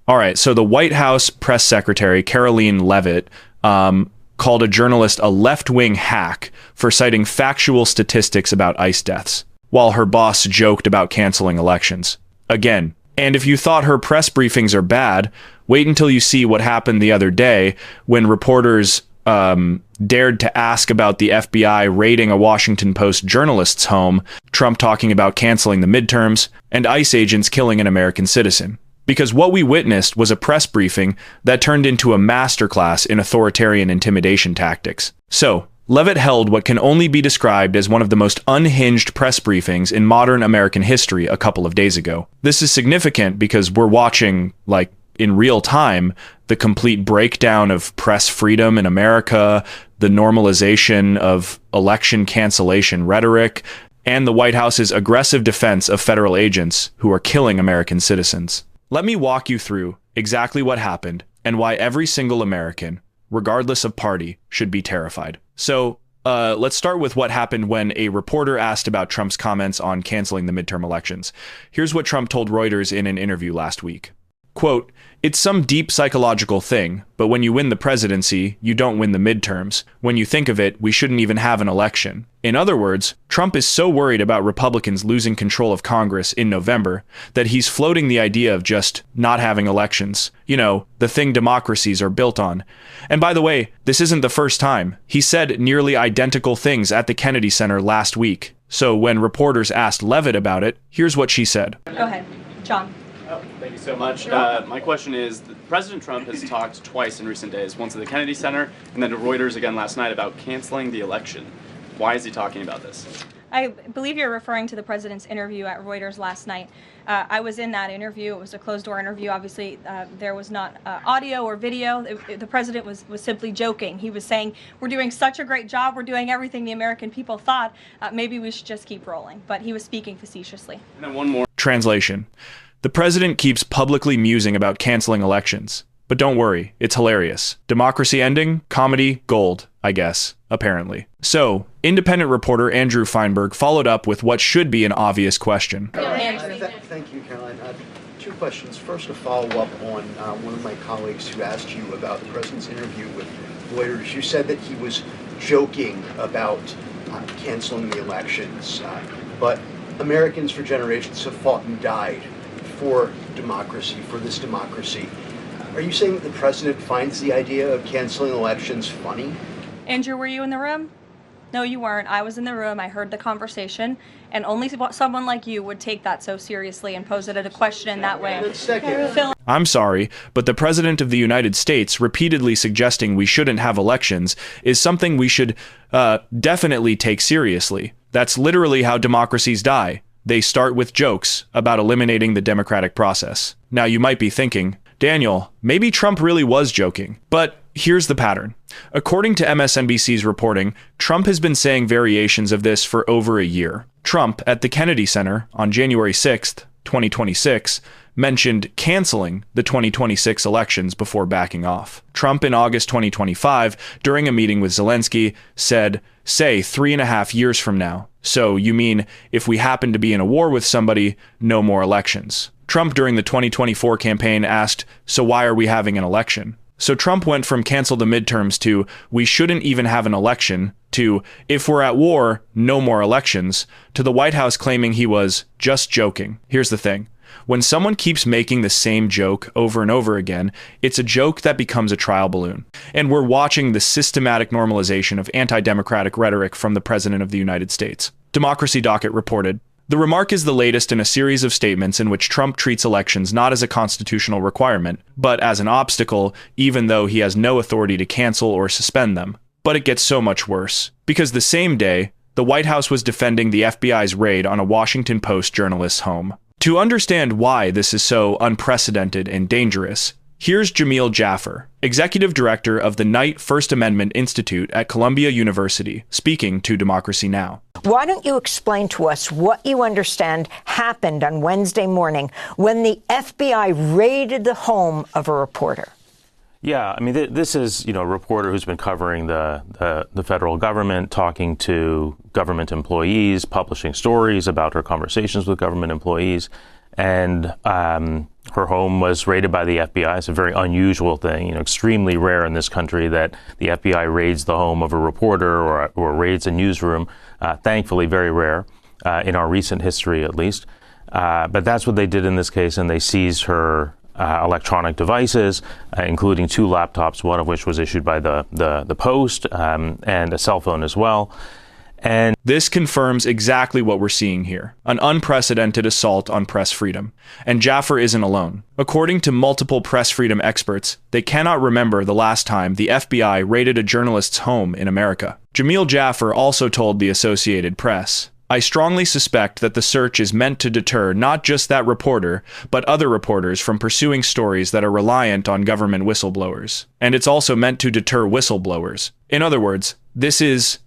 All right, so the White House press secretary, Karoline Leavitt, called a journalist a left-wing hack for citing factual statistics about ICE deaths, while her boss joked about canceling elections. Again, and if you thought her press briefings are bad, wait until you see what happened the other day when reporters dared to ask about the FBI raiding a Washington Post journalist's home, Trump talking about canceling the midterms, and ICE agents killing an American citizen. Because what we witnessed was a press briefing that turned into a masterclass in authoritarian intimidation tactics. So, Leavitt held what can only be described as one of the most unhinged press briefings in modern American history a couple of days ago. This is significant because we're watching, like, in real time, the complete breakdown of press freedom in America, the normalization of election cancellation rhetoric, and the White House's aggressive defense of federal agents who are killing American citizens. Let me walk you through exactly what happened and why every single American, regardless of party, should be terrified. So, let's start with what happened when a reporter asked about Trump's comments on canceling the midterm elections. Here's what Trump told Reuters in an interview last week. Quote, "It's some deep psychological thing, but when you win the presidency, you don't win the midterms. When you think of it, we shouldn't even have an election." In other words, Trump is so worried about Republicans losing control of Congress in November that he's floating the idea of just not having elections. You know, the thing democracies are built on. And by the way, this isn't the first time. He said nearly identical things at the Kennedy Center last week. So when reporters asked Leavitt about it, here's what she said. Go ahead, John. Oh, thank you so much. My question is, President Trump has talked twice in recent days, once at the Kennedy Center and then to Reuters again last night about canceling the election. Why is he talking about this? I believe you're referring to the president's interview at Reuters last night. I was in that interview. It was a closed-door interview. Obviously, there was not audio or video. The president was simply joking. He was saying, we're doing such a great job. We're doing everything the American people thought. Maybe we should just keep rolling. But he was speaking facetiously. And then one more. Translation. The president keeps publicly musing about canceling elections. But don't worry, it's hilarious. Democracy ending? Comedy? Gold, I guess, apparently. So, independent reporter Andrew Feinberg followed up with what should be an obvious question. Thank you, Caroline. Two questions. First, to follow up on one of my colleagues who asked you about the president's interview with Reuters. You said that he was joking about canceling the elections, but Americans for generations have fought and died for democracy, for this democracy. Are you saying that the president finds the idea of canceling elections funny? Andrew, were you in the room? No, you weren't. I was in the room. I heard the conversation, and only someone like you would take that so seriously and pose it as a question in that way. I'm sorry, but the President of the United States repeatedly suggesting we shouldn't have elections is something we should definitely take seriously. That's literally how democracies die. They start with jokes about eliminating the democratic process. Now you might be thinking, Daniel, maybe Trump really was joking. But here's the pattern. According to MSNBC's reporting, Trump has been saying variations of this for over a year. Trump, at the Kennedy Center on January 6th, 2026, mentioned canceling the 2026 elections before backing off. Trump in August 2025, during a meeting with Zelensky, said, say 3.5 years from now. So you mean if we happen to be in a war with somebody, no more elections. Trump during the 2024 campaign asked, so why are we having an election? So Trump went from cancel the midterms to we shouldn't even have an election to if we're at war, no more elections, to the White House claiming he was just joking. Here's the thing. When someone keeps making the same joke over and over again, it's a joke that becomes a trial balloon. And we're watching the systematic normalization of anti-democratic rhetoric from the President of the United States. Democracy Docket reported, the remark is the latest in a series of statements in which Trump treats elections not as a constitutional requirement, but as an obstacle, even though he has no authority to cancel or suspend them. But it gets so much worse, because the same day, the White House was defending the FBI's raid on a Washington Post journalist's home. To understand why this is so unprecedented and dangerous, here's Jamil Jaffer, Executive Director of the Knight First Amendment Institute at Columbia University, speaking to Democracy Now! Why don't you explain to us what you understand happened on Wednesday morning when the FBI raided the home of a reporter? Yeah, I mean, this is, a reporter who's been covering the federal government, talking to government employees, publishing stories about her conversations with government employees. And Her home was raided by the FBI. It's a very unusual thing, extremely rare in this country that the FBI raids the home of a reporter or raids a newsroom. Thankfully, very rare in our recent history, at least. But that's what they did in this case, and they seized her electronic devices, including 2 laptops, one of which was issued by the Post, and a cell phone as well. And this confirms exactly what we're seeing here, an unprecedented assault on press freedom. And Jaffer isn't alone. According to multiple press freedom experts, they cannot remember the last time the FBI raided a journalist's home in America. Jamil Jaffer also told the Associated Press, "I strongly suspect that the search is meant to deter not just that reporter, but other reporters from pursuing stories that are reliant on government whistleblowers. And it's also meant to deter whistleblowers." In other words, this is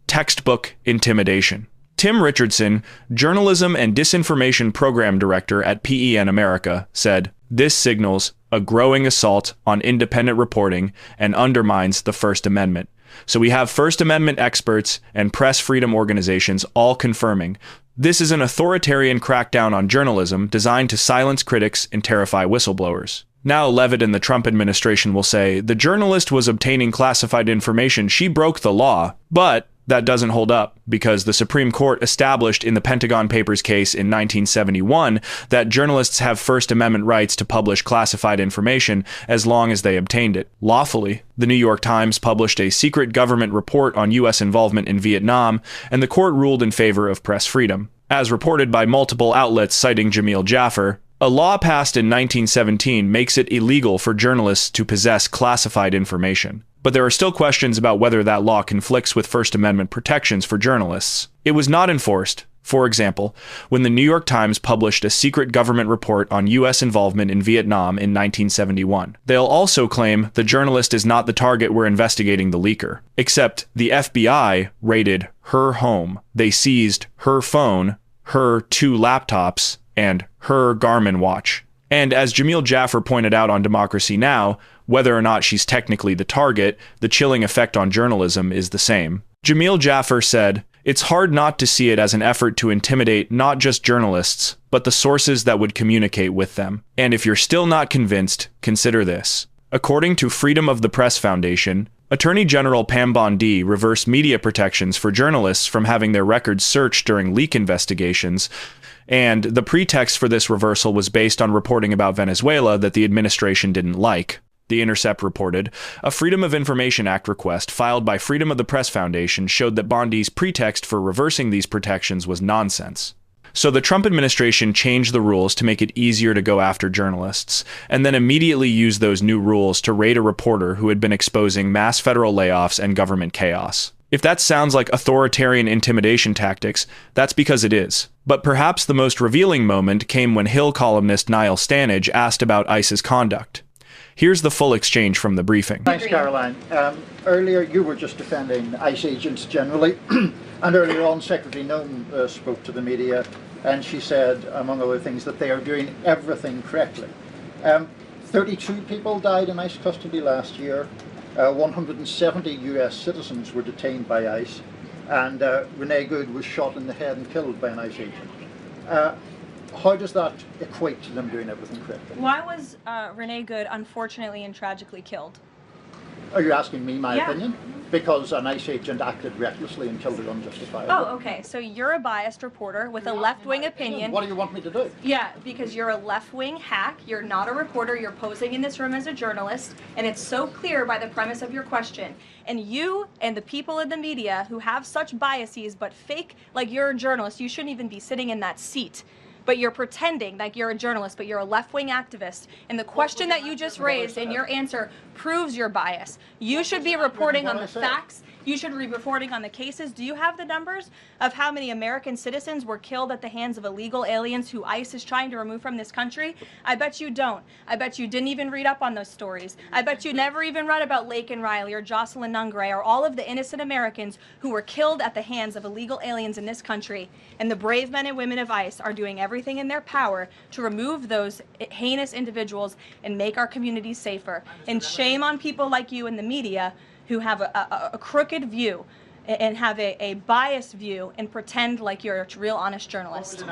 textbook intimidation. Tim Richardson, Journalism and Disinformation Program Director at PEN America, said, "This signals a growing assault on independent reporting and undermines the First Amendment." So we have First Amendment experts and press freedom organizations all confirming this is an authoritarian crackdown on journalism designed to silence critics and terrify whistleblowers. Now Leavitt and the Trump administration will say the journalist was obtaining classified information. She broke the law, but that doesn't hold up because the Supreme Court established in the Pentagon Papers case in 1971 that journalists have First Amendment rights to publish classified information as long as they obtained it lawfully. The New York Times published a secret government report on U.S. involvement in Vietnam, and the court ruled in favor of press freedom. As reported by multiple outlets citing Jamil Jaffer, a law passed in 1917 makes it illegal for journalists to possess classified information. But there are still questions about whether that law conflicts with First Amendment protections for journalists. It was not enforced. For example, when the New York Times published a secret government report on U.S. involvement in Vietnam in 1971. They'll also claim the journalist is not the target we're investigating the leaker. Except the FBI raided her home. They seized her phone, her 2 laptops, and her Garmin watch. And as Jamil Jaffer pointed out on Democracy Now!, whether or not she's technically the target, the chilling effect on journalism is the same. Jamil Jaffer said, "It's hard not to see it as an effort to intimidate not just journalists, but the sources that would communicate with them. And if you're still not convinced, consider this." According to Freedom of the Press Foundation, Attorney General Pam Bondi reversed media protections for journalists from having their records searched during leak investigations, and the pretext for this reversal was based on reporting about Venezuela that the administration didn't like. The Intercept reported, a Freedom of Information Act request filed by Freedom of the Press Foundation showed that Bondi's pretext for reversing these protections was nonsense. So the Trump administration changed the rules to make it easier to go after journalists, and then immediately used those new rules to raid a reporter who had been exposing mass federal layoffs and government chaos. If that sounds like authoritarian intimidation tactics, that's because it is. But perhaps the most revealing moment came when Hill columnist Niall Stanage asked about ICE's conduct. Here's the full exchange from the briefing. Thanks, Karoline. Earlier, you were just defending ICE agents generally, and earlier on, Secretary Karoline spoke to the media, and she said, among other things, that they are doing everything correctly. 32 people died in ICE custody last year. 170 US citizens were detained by ICE, and Renee Good was shot in the head and killed by an ICE agent. How does that equate to them doing everything correctly? Why was Renee Good unfortunately and tragically killed? Are you asking me my Yeah. opinion? Because an ICE agent acted recklessly and killed her unjustifiably. Oh, okay. So you're a biased reporter with a left-wing opinion. What do you want me to do? Yeah, because you're a left-wing hack. You're not a reporter. You're posing in this room as a journalist, and it's so clear by the premise of your question. And you and the people in the media who have such biases but fake like you're a journalist, you shouldn't even be sitting in that seat. But you're pretending like you're a journalist, but you're a left-wing activist. And the question that you just raised and your answer proves your bias. You should be reporting on the facts. You should be reporting on the cases. Do you have the numbers of how many American citizens were killed at the hands of illegal aliens who ICE is trying to remove from this country? I bet you don't. I bet you didn't even read up on those stories. I bet you never even read about Laken Riley or Jocelyn Nungray or all of the innocent Americans who were killed at the hands of illegal aliens in this country. And the brave men and women of ICE are doing everything in their power to remove those heinous individuals and make our communities safer. And shame on people like you in the media who have a crooked view and have a biased view and pretend like you're a real honest journalist.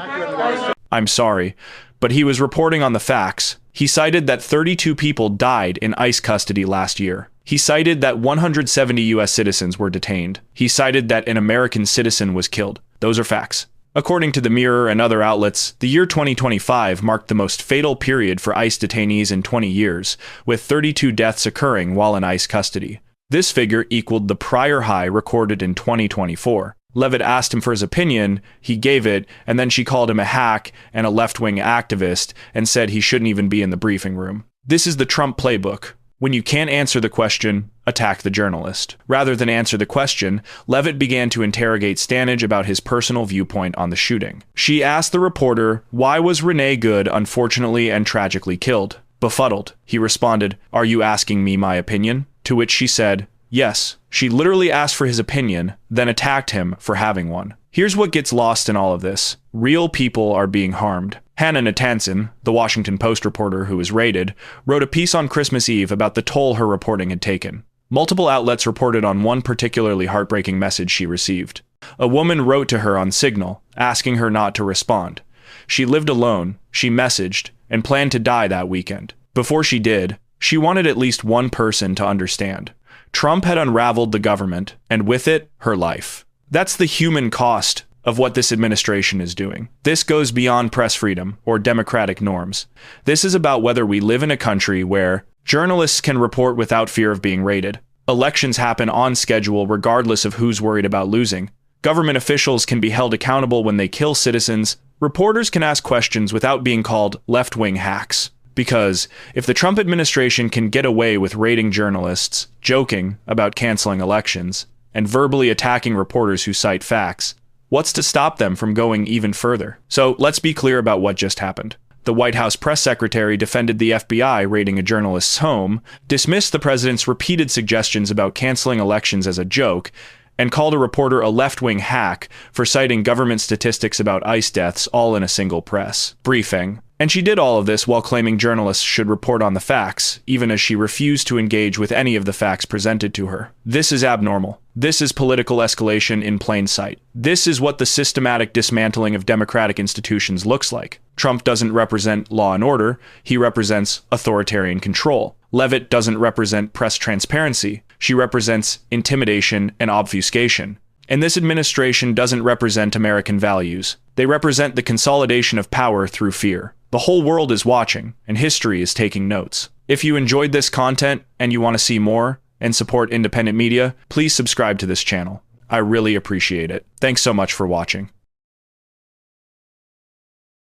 I'm sorry, but he was reporting on the facts. He cited that 32 people died in ICE custody last year. He cited that 170 U.S. citizens were detained. He cited that an American citizen was killed. Those are facts. According to the Mirror and other outlets, the year 2025 marked the most fatal period for ICE detainees in 20 years, with 32 deaths occurring while in ICE custody. This figure equaled the prior high recorded in 2024. Leavitt asked him for his opinion, he gave it, and then she called him a hack and a left-wing activist and said he shouldn't even be in the briefing room. This is the Trump playbook. When you can't answer the question, attack the journalist. Rather than answer the question, Leavitt began to interrogate Stanage about his personal viewpoint on the shooting. She asked the reporter, why was Renee Good unfortunately and tragically killed? Befuddled, he responded, "Are you asking me my opinion?" To which she said, yes. She literally asked for his opinion, then attacked him for having one. Here's what gets lost in all of this. Real people are being harmed. Hannah Natanson, the Washington Post reporter who was raided, wrote a piece on Christmas Eve about the toll her reporting had taken. Multiple outlets reported on one particularly heartbreaking message she received. A woman wrote to her on Signal, asking her not to respond. She lived alone, she messaged, and planned to die that weekend. Before she did, she wanted at least one person to understand. Trump had unraveled the government, and with it, her life. That's the human cost of what this administration is doing. This goes beyond press freedom or democratic norms. This is about whether we live in a country where journalists can report without fear of being raided. Elections happen on schedule regardless of who's worried about losing. Government officials can be held accountable when they kill citizens. Reporters can ask questions without being called left-wing hacks. Because if the Trump administration can get away with raiding journalists, joking about canceling elections, and verbally attacking reporters who cite facts, what's to stop them from going even further? So let's be clear about what just happened. The White House press secretary defended the FBI raiding a journalist's home, dismissed the president's repeated suggestions about canceling elections as a joke, and called a reporter a left-wing hack for citing government statistics about ICE deaths all in a single press briefing. And she did all of this while claiming journalists should report on the facts, even as she refused to engage with any of the facts presented to her. This is abnormal. This is political escalation in plain sight. This is what the systematic dismantling of democratic institutions looks like. Trump doesn't represent law and order, he represents authoritarian control. Leavitt doesn't represent press transparency, she represents intimidation and obfuscation. And this administration doesn't represent American values. They represent the consolidation of power through fear. The whole world is watching, and history is taking notes. If you enjoyed this content and you want to see more and support independent media, please subscribe to this channel. I really appreciate it. Thanks so much for watching.